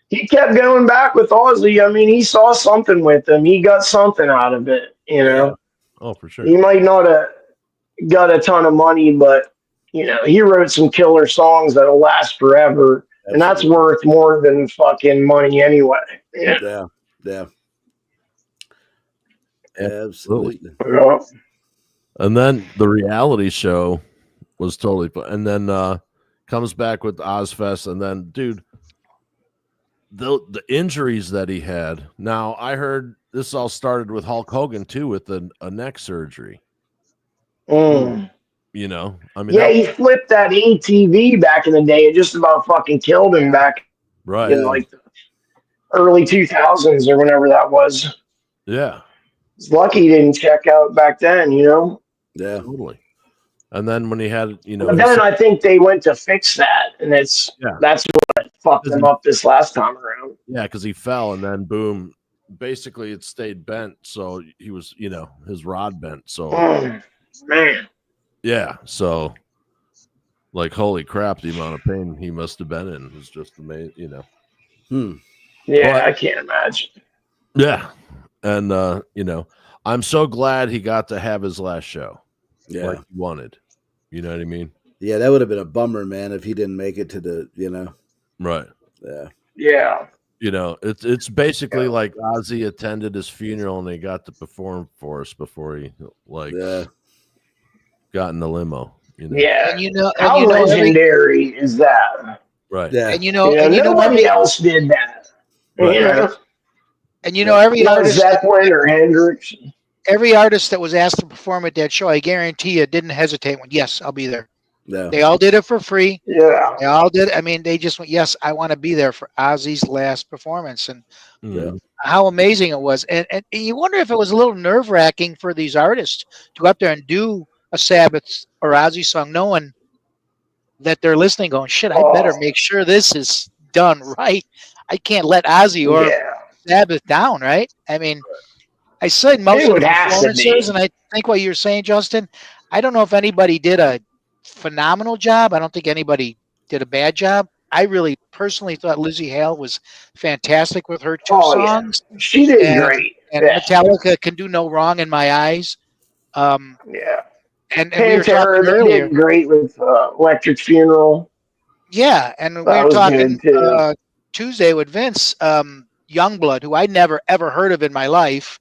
he kept going back with Ozzy. I mean, he saw something with him. He got something out of it. You know. Oh, for sure. He might not have got a ton of money, but you know, he wrote some killer songs that'll last forever. Absolutely. And that's worth more than fucking money anyway. Yeah. Absolutely. Yeah. And then the reality show was totally fun. And then comes back with Ozfest. And then, dude, the injuries that he had. Now, I heard this all started with Hulk Hogan, too, with a neck surgery. You know, I mean, he flipped that ATV back in the day. It just about fucking killed him back in like the early 2000s or whenever that was. Yeah. It's lucky he didn't check out back then, you know? Yeah. Totally. And then when he had, you know, but then I think they went to fix that, and that's what fucked him up this last time around. Yeah, because he fell, and then boom, basically it stayed bent, so he was, you know, his rod bent. So, man, yeah, so like, holy crap, the amount of pain he must have been in was just amazing, you know. Yeah, but I can't imagine. Yeah, and you know, I'm so glad he got to have his last show. Yeah, like he wanted. You know what I mean? Yeah, that would have been a bummer, man, if he didn't make it to the, you know. Right. Yeah. You know, it's basically like Ozzy attended his funeral and he got to perform for us before he got in the limo. You know? Yeah. And you know, how legendary is that? Right. Yeah. And you know, nobody else did that. Right. You know? And you know, every artist, Zeppelin or Hendrix. Every artist that was asked to perform at that show, I guarantee you, didn't hesitate. Went, yes, I'll be there. Yeah. They all did it for free. Yeah. They all did. I mean, they just went, yes, I want to be there for Ozzy's last performance. And how amazing it was. And you wonder if it was a little nerve-wracking for these artists to go up there and do a Sabbath or Ozzy song, knowing that they're listening, going, shit, I better make sure this is done right. I can't let Ozzy or Sabbath down, right? I mean, I said most of the performances, and I think what you're saying, Justin, I don't know if anybody did a phenomenal job. I don't think anybody did a bad job. I really personally thought Lizzie Hale was fantastic with her two songs. Yeah. She did great. And Metallica Can Do No Wrong in my eyes. And we were talking earlier. Did great with Electric Funeral. Yeah, and we were talking Tuesday with Vince, Youngblood, who I never ever heard of in my life.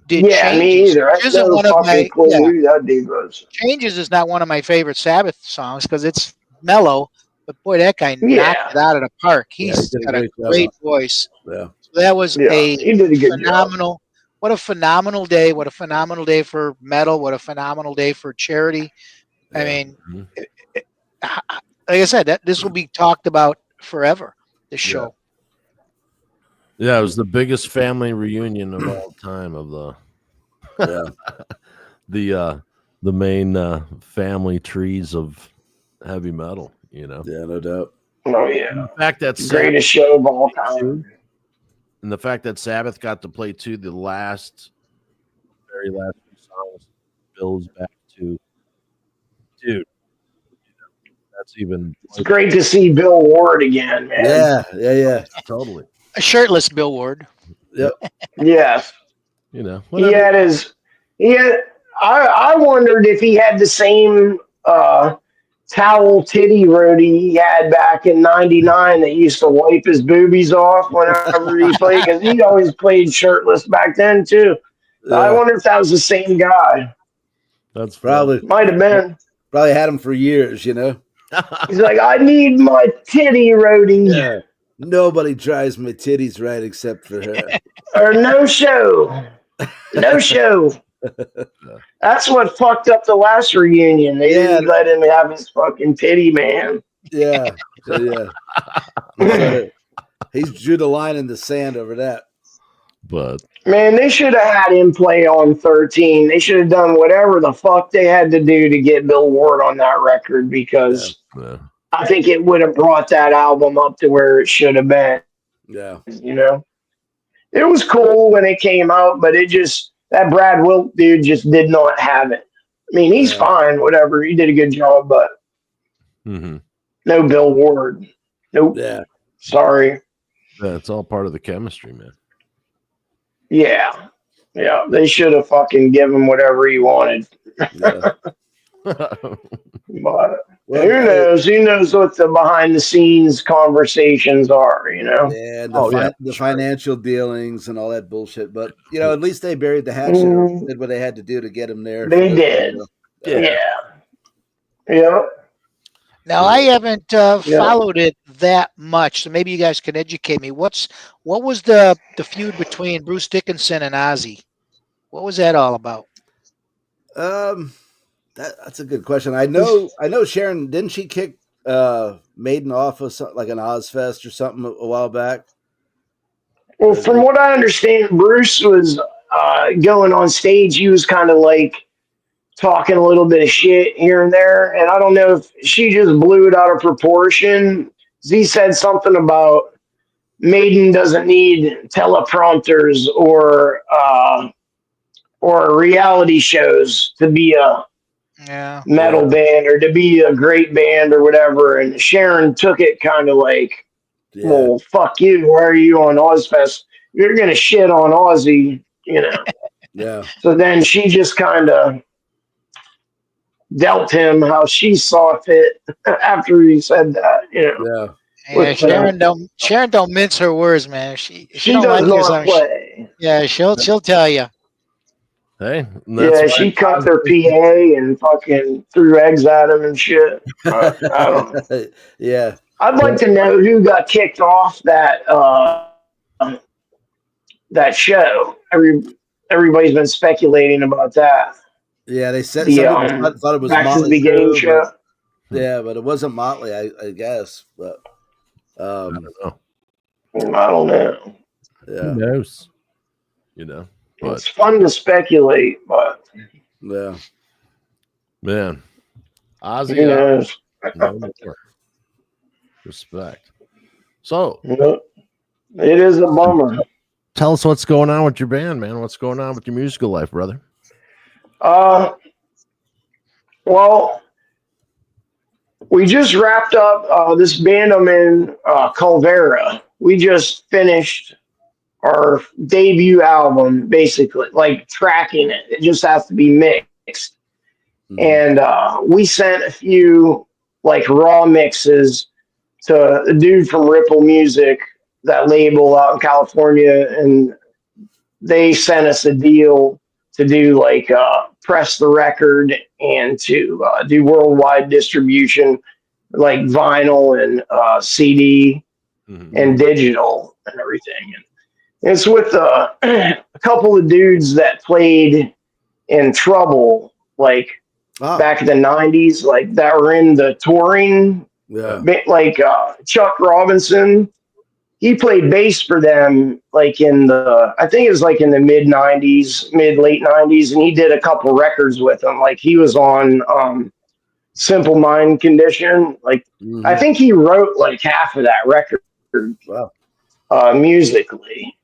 Changes. Me either. I never fucking clue who that dude was. Changes is not one of my favorite Sabbath songs because it's mellow, but boy, that guy knocked it out of the park. He's got a great voice. Yeah. So that was a phenomenal. What a phenomenal day! What a phenomenal day for metal! What a phenomenal day for charity! I mean, like I said, this will be talked about forever. This show. Yeah, it was the biggest family reunion of all time of the the main family trees of heavy metal, you know. Yeah, no doubt. Oh yeah. And the fact that greatest show of all time. And the fact that Sabbath got to play too the very last two songs Bill's back to, dude. That's even. It's great to see Bill Ward again, man. Yeah, totally. A shirtless Bill Ward. Yep. Yes. You know, he had his. I wondered if he had the same towel titty roadie he had back in '99 that used to wipe his boobies off whenever he played, because he always played shirtless back then too. Yeah. I wonder if that was the same guy. That's probably might have been. Probably had him for years, you know. He's like, I need my titty roadie. Yeah. Nobody tries my titties right except for her. Or no show. No show. That's what fucked up the last reunion. They didn't let him have his fucking titty man. Yeah. He drew the line in the sand over that. But man, they should have had him play on 13. They should have done whatever the fuck they had to do to get Bill Ward on that record because yeah. I think it would have brought that album up to where it should have been. Yeah. You know, it was cool when it came out, but that Brad Wilk dude just did not have it. I mean, he's fine, whatever. He did a good job, but no Bill Ward. Nope. Yeah. Sorry. Yeah, it's all part of the chemistry, man. Yeah. Yeah. They should have fucking given him whatever he wanted. Yeah. But who knows? Who knows what the behind the scenes conversations are, you know? Yeah, the sure. financial dealings and all that bullshit. But you know, at least they buried the hatchet and did what they had to do to get him there. They did. Yeah. Now I haven't followed it that much, so maybe you guys can educate me. What was the feud between Bruce Dickinson and Ozzy? What was that all about? That's a good question. I know Sharon, didn't she kick Maiden off of something like an Ozfest or something a while back? Well, from what I understand, Bruce was going on stage. He was kind of like talking a little bit of shit here and there. And I don't know if she just blew it out of proportion. Z said something about Maiden doesn't need teleprompters or reality shows to be a metal band or to be a great band or whatever. And Sharon took it kind of like, well, fuck you. Why are you on Ozfest? You're going to shit on Ozzy, you know. Yeah. So then she just kind of dealt him how she saw fit after he said that, you know. Yeah, Sharon don't mince her words, man. She don't does like not play. She'll tell you. Hey, she cut their PA and fucking threw eggs at him and shit. I don't know. Yeah. I'd like to know who got kicked off that show. Everybody's been speculating about that. Yeah, they said some people thought it was Back Motley to the beginning show. Yeah, but it wasn't Motley, I guess. But I don't know. I don't know. Yeah. Who knows? You know, but it's fun to speculate, but yeah, man, Ozzy, who knows? no more. Respect. So it is a bummer. Tell us what's going on with your band, man. What's going on with your musical life, brother? Well, we just wrapped up this band I'm in, Calvera. We just finished our debut album, basically, like tracking it. It just has to be mixed. And we sent a few like raw mixes to a dude from Ripple Music, that label out in California, and they sent us a deal to do like press the record and to do worldwide distribution, like vinyl and CD and digital and everything. And it's with a couple of dudes that played in Trouble, like back in the 90s, like that were in the touring. Like Chuck Robinson, he played bass for them like I think it was like in the late 90s, and he did a couple records with them. Like he was on Simple Mind Condition. Like I think he wrote like half of that record musically.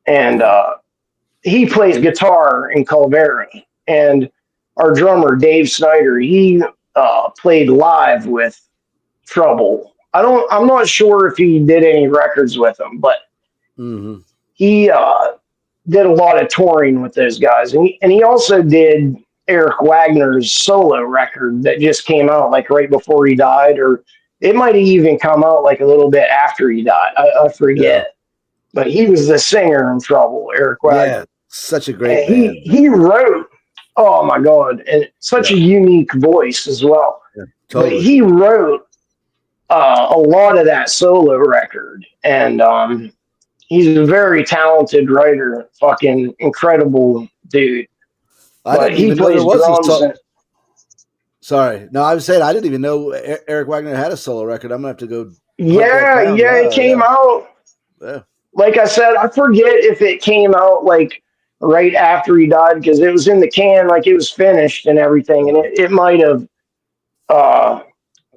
And he plays guitar in Calvera. And our drummer, Dave Snyder, he played live with Trouble. I'm not sure if he did any records with them, but he did a lot of touring with those guys. And he also did Eric Wagner's solo record that just came out like right before he died, or it might have even come out like a little bit after he died. I forget. Yeah. But he was the singer in Trouble, Eric Wagner. Yeah, such a great band. He wrote, oh my God, and such a unique voice as well. Yeah, totally. But he wrote a lot of that solo record, and he's a very talented writer, fucking incredible dude. But he plays drums. Sorry, no, I was saying I didn't even know Eric Wagner had a solo record. I'm gonna have to go. Yeah, it came out. Yeah. like I said, I forget if it came out like right after he died because it was in the can, like it was finished and everything, and it might have uh,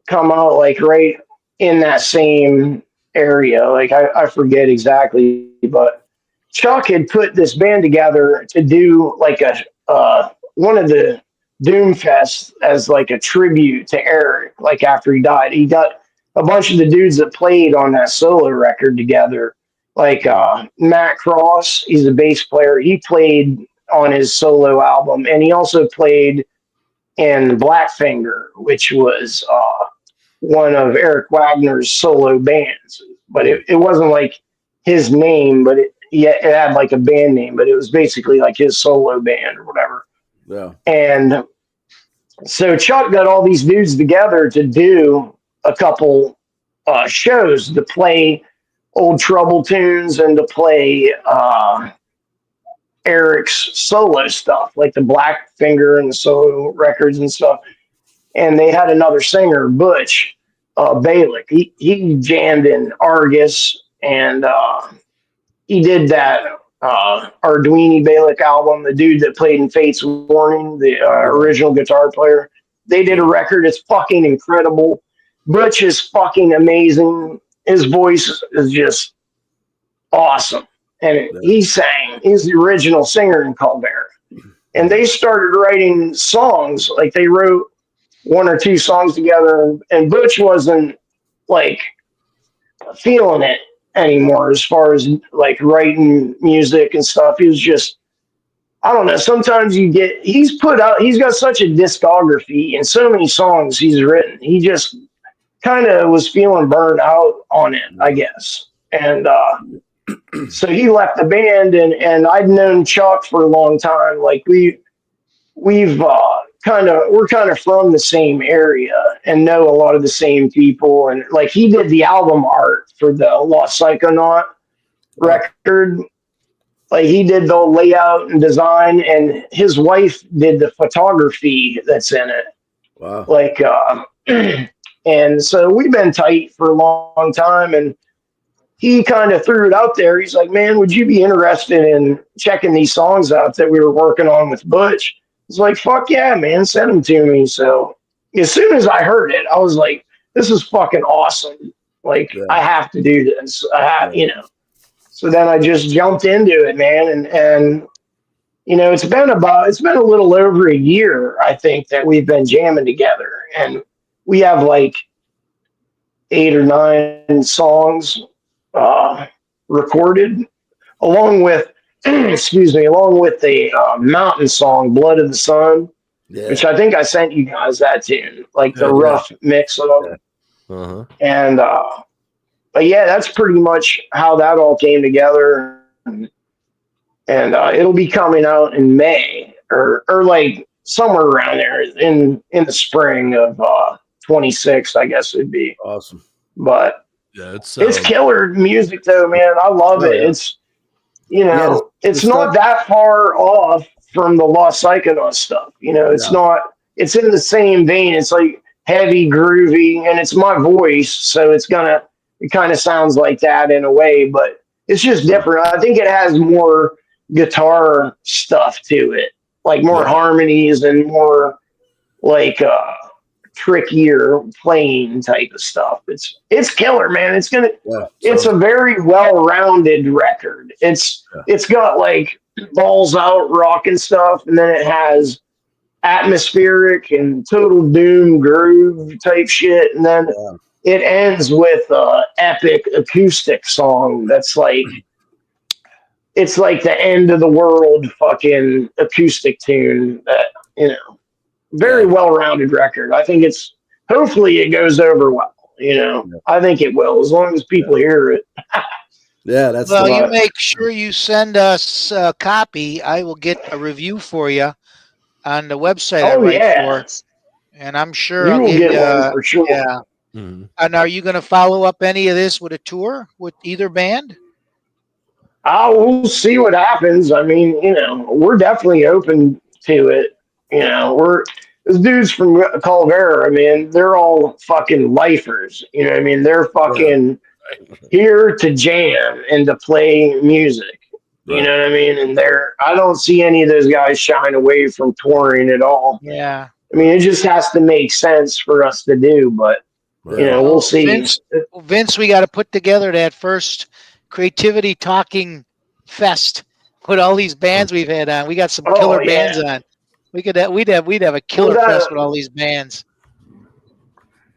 come out like right in that same area. Like I forget exactly, but Chuck had put this band together to do like a one of the Doom Fests as like a tribute to Eric. Like after he died, he got a bunch of the dudes that played on that solo record together. Like Matt Cross, he's a bass player. He played on his solo album, and he also played in Blackfinger, which was one of Eric Wagner's solo bands. But it wasn't like his name, but it had like a band name, but it was basically like his solo band or whatever. Yeah. And so Chuck got all these dudes together to do a couple shows to play old Trouble tunes and to play Eric's solo stuff, like the Blackfinger and the solo records and stuff. And they had another singer, Butch Balick. He jammed in Argus, and he did that Arduini Balick album. The dude that played in Fate's Warning, the original guitar player, they did a record. It's fucking incredible. Butch is fucking amazing. His voice is just awesome. And he sang. He's the original singer in Caldera. And they started writing songs. Like they wrote one or two songs together, and Butch wasn't like feeling it anymore as far as like writing music and stuff. He was just, I don't know, sometimes he's got such a discography and so many songs he's written. He just kind of was feeling burned out on it, I guess. And so he left the band, and I'd known Chuck for a long time. Like we're kind of from the same area and know a lot of the same people. And like he did the album art for the Lost Psychonaut record. Like he did the layout and design, and his wife did the photography that's in it. Wow. Like, and so we've been tight for a long time, and he kind of threw it out there. He's like, man, would you be interested in checking these songs out that we were working on with Butch? It's like, fuck yeah, man, send them to me. So as soon as I heard it, I was like, this is fucking awesome. Like, I have to do this. So then I just jumped into it, man. And it's been a little over a year, I think, that we've been jamming together. And we have like 8 or 9 songs recorded, along with the mountain song "Blood of the Sun," which I think I sent you guys that tune, like the rough mix of it. And but yeah, that's pretty much how that all came together. And it'll be coming out in May or like somewhere around there in the spring of 26, I guess it'd be. Awesome. But yeah, it's killer music though, man. I love it. It's it's not that far off from the Lost Psychonaut stuff. It's not. It's in the same vein. It's like heavy, groovy, and it's my voice, so it kind of sounds like that in a way, but it's just different. I think it has more guitar stuff to it, like more harmonies and more like trickier playing type of stuff. It's killer, man. It's a very well-rounded record. It's got like balls out rock and stuff, and then it has atmospheric and total doom groove type shit, and then it ends with epic acoustic song that's like, it's like the end of the world fucking acoustic tune that, very well-rounded record. I think hopefully it goes over well, I think it will, as long as people hear it. That's well, you make sure you send us a copy. I will get a review for you on the website I write for. And I'm sure I'll get one for sure. Yeah. Mm-hmm. And are you going to follow up any of this with a tour with either band? We'll see what happens. I mean, we're definitely open to it. Those dudes from Caldera, I mean, they're all fucking lifers. I mean, they're fucking here to jam and to play music. You know what I mean? And I don't see any of those guys shying away from touring at all. Yeah. I mean, it just has to make sense for us to do, but we'll see. Vince, we got to put together that first creativity talking fest with all these bands we've had on. We got some killer bands on. We'd have a killer fest with all these bands.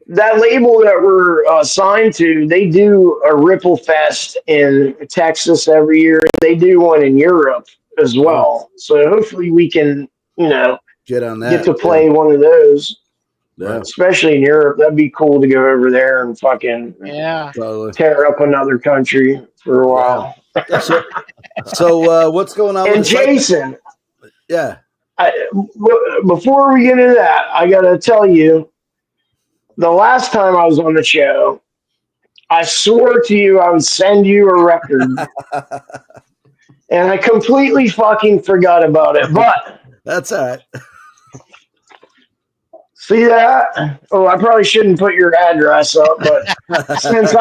That label that we're signed to, they do a Ripple Fest in Texas every year. They do one in Europe as well. So hopefully we can, get on that. Get to play one of those. Yeah. Especially in Europe. That'd be cool to go over there and fucking tear up another country for a while. Yeah. So what's going on with Jason? Before we get into that, I got to tell you, the last time I was on the show, I swore to you I would send you a record. And I completely fucking forgot about it. But that's all right. See that? Oh, I probably shouldn't put your address up, but since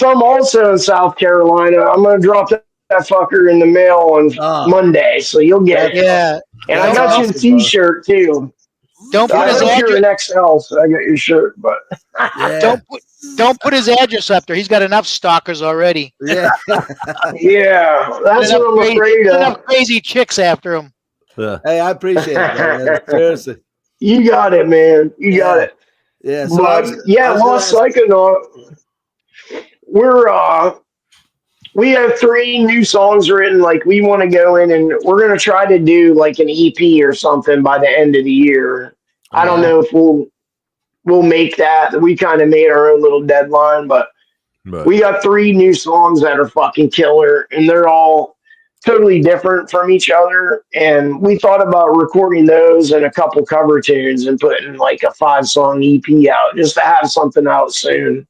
I'm also in South Carolina, I'm gonna drop that fucker in the mail on Monday, so you'll get it. Yeah. And I got you a T-shirt too. Don't put his address. You're an XL, so I got your shirt, but don't put his address up there. He's got enough stalkers already. Yeah, that's what I'm afraid of. Enough crazy chicks after him. Yeah. Hey, I appreciate it, man. Seriously. You got it, man. You got it. Yeah. So Lost Psychonaut. We have 3 new songs written. Like, we want to go in and we're going to try to do like an EP or something by the end of the year. I don't know if we'll make that. We kind of made our own little deadline, but we got 3 new songs that are fucking killer, and they're all totally different from each other. And we thought about recording those and a couple cover tunes and putting like a 5-song EP out just to have something out soon.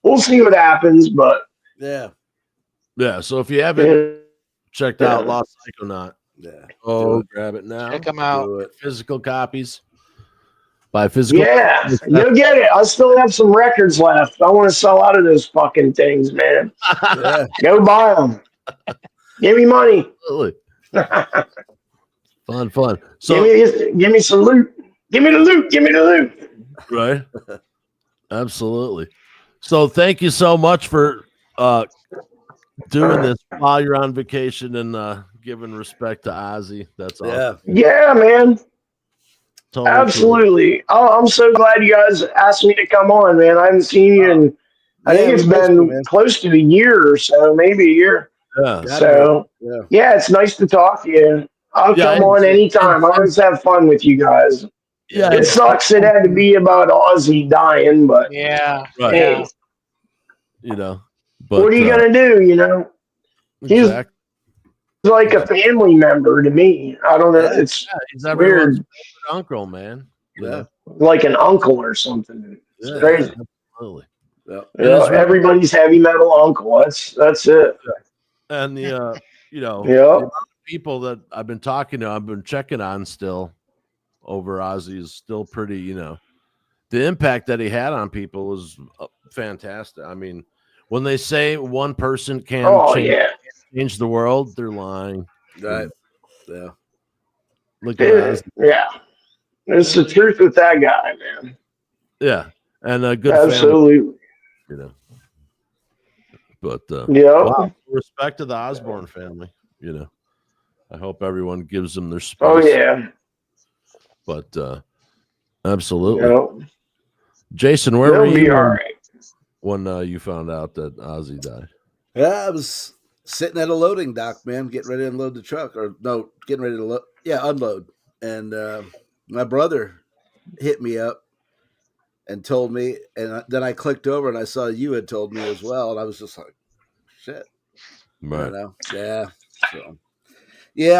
We'll see what happens, but yeah. So if you haven't checked out Lost Psychonaut, grab it now. Check them out. Physical copies. Buy physical. Yeah, you'll get it. I still have some records left. I want to sell out of those fucking things, man. Go buy them. Give me money. Absolutely. Fun. So give me some loot. Give me the loot. Give me the loot. Right. Absolutely. So thank you so much for doing this while you're on vacation and giving respect to Ozzy. That's awesome. Yeah, man. Totally absolutely. I'm so glad you guys asked me to come on, man. I haven't seen you in, I think it's been close to a year or so, maybe a year. Yeah. So, it's nice to talk to you. I'll come on anytime. I always have fun with you guys. Yeah. It sucks it had to be about Ozzy dying, but hey, but, what are you going to do, Exactly. He's like a family member to me. I don't know. It's he's everyone's uncle, man. Like an uncle or something. It's crazy. Absolutely. Everybody's heavy metal uncle. That's it. And the people that I've been talking to, I've been checking on still over Ozzy is still pretty, the impact that he had on people was fantastic. I mean, when they say one person can change the world, they're lying. Right. Yeah. Look at Ozzy. Yeah. It's the truth with that guy, man. Yeah. And a good absolutely family, But respect to the Ozbourne family, I hope everyone gives them their space. Oh yeah. But absolutely. Jason, where were you when you found out that Ozzy died? Yeah, I was sitting at a loading dock, man, getting ready to unload the truck, getting ready to unload. And my brother hit me up and told me, and then I clicked over and I saw you had told me as well, and I was just like, shit. Right. Yeah. So,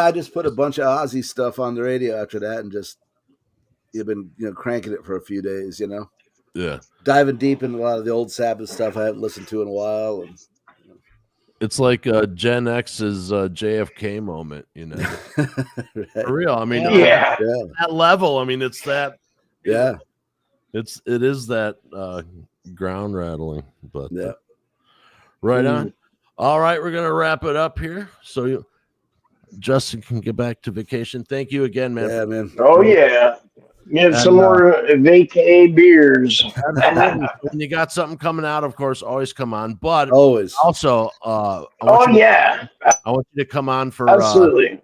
I just put a bunch of Ozzy stuff on the radio after that, and just you've been cranking it for a few days, Yeah. Diving deep into a lot of the old Sabbath stuff I haven't listened to in a while, and it's like Gen X's JFK moment, Right. For real. I mean, that level. I mean, it's that. Yeah. It is that ground rattling. But Yeah. right on. All right, we're gonna wrap it up here. So Justin can get back to vacation. Thank you again, man. Yeah, man. Oh yeah. Get some more vacay beers. Absolutely. When you got something coming out, of course, always come on. But Always. also, I Oh yeah. want you to come on for Absolutely.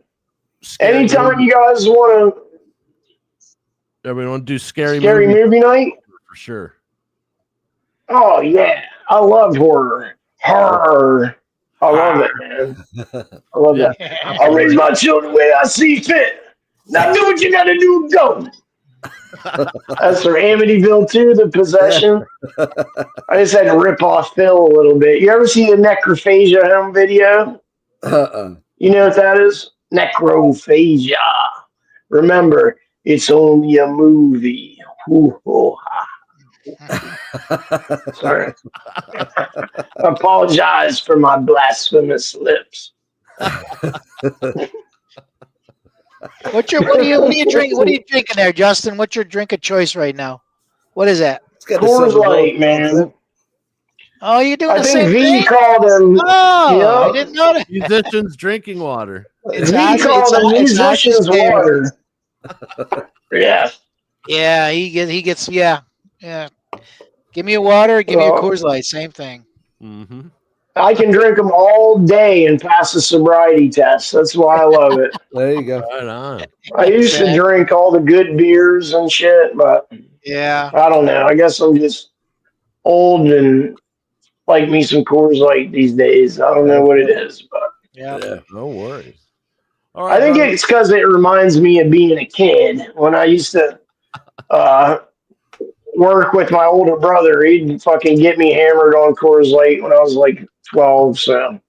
scary Anytime movie. you guys want Everyone do to scary movie night. for sure. Oh yeah. I love horror. Horror. I love it, man. I love that. I raise my children the way I see fit. Now do what you gotta do, go. That's from Amityville 2, The Possession. I just had to rip off Phil a little bit. You ever see the Necrophagia home video? You know what that is? Necrophagia. Remember, it's only a movie. Sorry. I apologize for my blasphemous lips. What are you drinking? What are you drinking there, Justin? What's your drink of choice right now? What is that? Coors Light, man. Oh, you're doing I the think same V thing? called them. Oh, I didn't know that. Musicians drinking water. It's V Ozzy- called them it's musicians' Ozzy's favorite. water. Yeah. Yeah, he gets yeah. Give me a water, give me a Coors Light, same thing. Mm-hmm. I can drink them all day and pass the sobriety test. That's why I love it. There you go. Right on. I used to drink all the good beers and shit, but Yeah. I don't know. I guess I'm just old and like me some Coors Light these days. I don't know what it is, but Yeah. No worries. All right, I think brother. it's because it reminds me of being a kid when I used to work with my older brother. He'd fucking get me hammered on Coors Light when I was like 12. So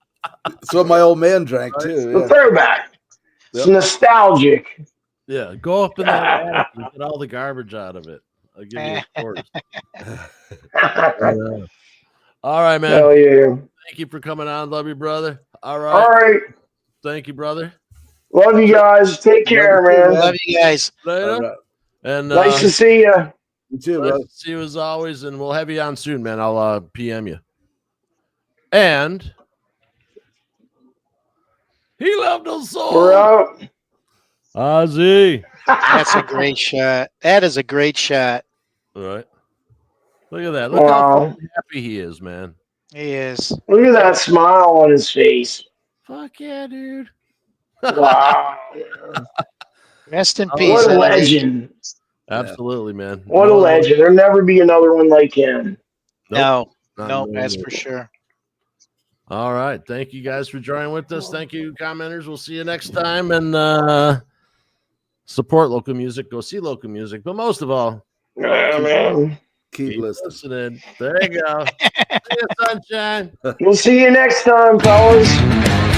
That's what my old man drank too. the Yeah. throwback. It's nostalgic. Yeah, go up in that attic and get all the garbage out of it. I'll give you a quarter. All right, man. Hell yeah. Thank you for coming on. Love you, brother. All right. All right. Thank you, brother. Love you guys. Take care, man. Love you guys. Later. Right. And Nice to see you. You too, nice bro. to see you as always, and we'll have you on soon, man. I'll PM you. And he loved us so. We're out. Ozzy. That's a great shot. That is a great shot. All right. Look at that. Look Wow. how happy he is, man. He is. Look at that smile on his face. Fuck yeah, dude. Wow. Rest in Oh, peace. What a Ozzy. legend. Absolutely, man. What a legend. There'll never be another one like him. Nope. No, that's for sure. All right. Thank you guys for joining with us. Thank you, commenters. We'll see you next time. And support local music. Go see local music. But most of all, Yeah, man. Keep listening. There you go. See you, sunshine. We'll see you next time, fellas.